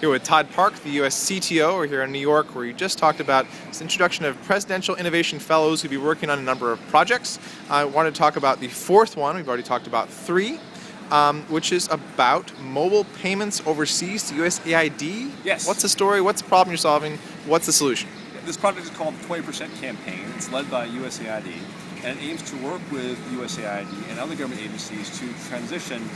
Here with Todd Park, the U.S. CTO. We're here in New York, where you just talked about this introduction of Presidential Innovation Fellows who'll be working on a number of projects. I wanted to talk about the fourth one. We've already talked about three, which is about mobile payments overseas to USAID. Yes. What's the story? What's the problem you're solving? What's the solution? This project is called the 20% Campaign. It's led by USAID, and it aims to work with USAID and other government agencies to transition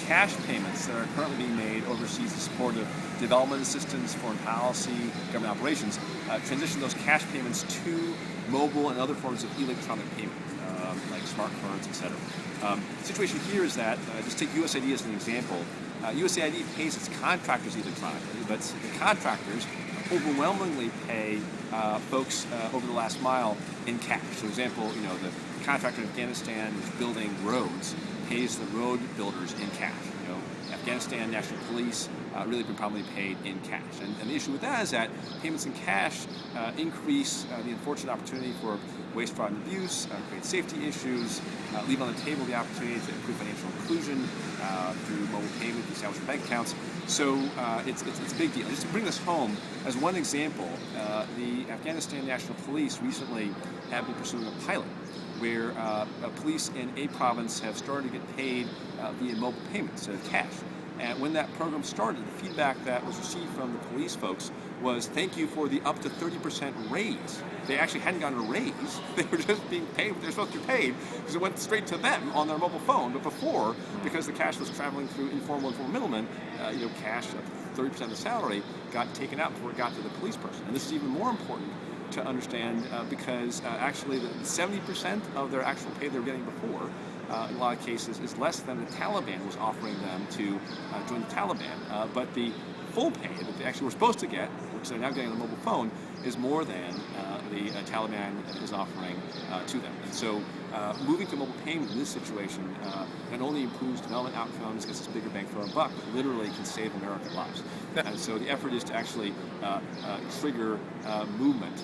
cash payments that are currently being made overseas in support of development assistance, foreign policy, government operations, transition those cash payments to mobile and other forms of electronic payment, like smart cards, etc. The situation here is that, just take USAID as an example, USAID pays its contractors electronically, but the contractors overwhelmingly pay folks over the last mile in cash. For example, the contractor in Afghanistan who's building roads pays the road builders in cash. Afghanistan National Police really been probably paid in cash. And the issue with that is that payments in cash increase the unfortunate opportunity for waste, fraud, and abuse, create safety issues, leave on the table the opportunity to improve financial inclusion through mobile payment, the establishment of bank accounts. So it's a big deal. Just to bring this home, as one example, the Afghanistan National Police recently have been pursuing a pilot where police in a province have started to get paid via mobile payments instead of cash. And when that program started, the feedback that was received from the police folks was, thank you for the up to 30% raise. They actually hadn't gotten a raise. They were just being paid what they're supposed to be paid because it went straight to them on their mobile phone. But before, because the cash was traveling through informal middlemen, cash, 30% of the salary got taken out before it got to the police person. And this is even more important to understand because actually the 70% of their actual pay they were getting before, in a lot of cases, is less than the Taliban was offering them to join the Taliban. But the full pay that they actually were supposed to get, which they're now getting on the mobile phone, is more than the Taliban is offering to them. And so moving to mobile payment in this situation not only improves development outcomes, gets us bigger bang for our buck, but literally can save American lives. And so the effort is to actually trigger movement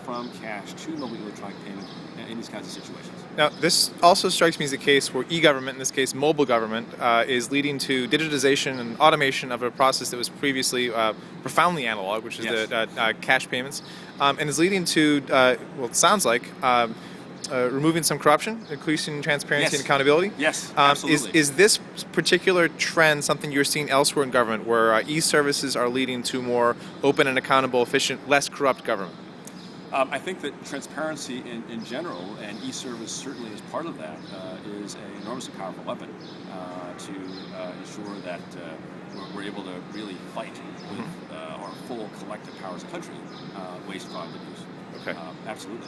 from cash to mobile electronic payment in these kinds of situations. Now, this also strikes me as a case where e-government, in this case mobile government, is leading to digitization and automation of a process that was previously profoundly analog, which is Yes. the cash payments, and is leading to, it sounds like, removing some corruption, increasing transparency Yes. and accountability. Yes, absolutely. Is this particular trend something you're seeing elsewhere in government, where e-services are leading to more open and accountable, efficient, less corrupt government? I think that transparency in general, and e-service certainly is part of that, is an enormously powerful weapon to ensure that we're able to really fight with our full collective power as a country, waste, fraud, and abuse. Okay. Absolutely.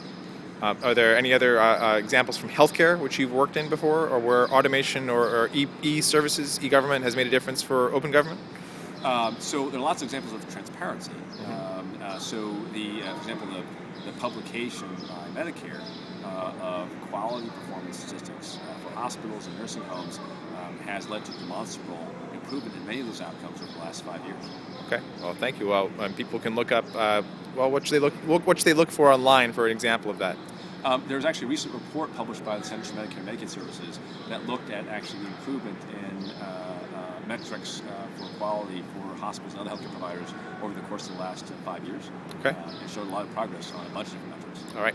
Are there any other examples from healthcare which you've worked in before, or where automation or e-services, e-government has made a difference for open government? So there are lots of examples of transparency. For example, the publication by Medicare of quality performance statistics for hospitals and nursing homes has led to demonstrable improvement in many of those outcomes over the last 5 years. Okay. Well, thank you. Well, people can look up what should they look for online for an example of that. There was actually a recent report published by the Centers for Medicare and Medicaid Services that looked at actually the improvement in metrics for quality for hospitals and other healthcare providers over the course of the last 5 years. Okay. It showed a lot of progress on a bunch of different metrics. All right.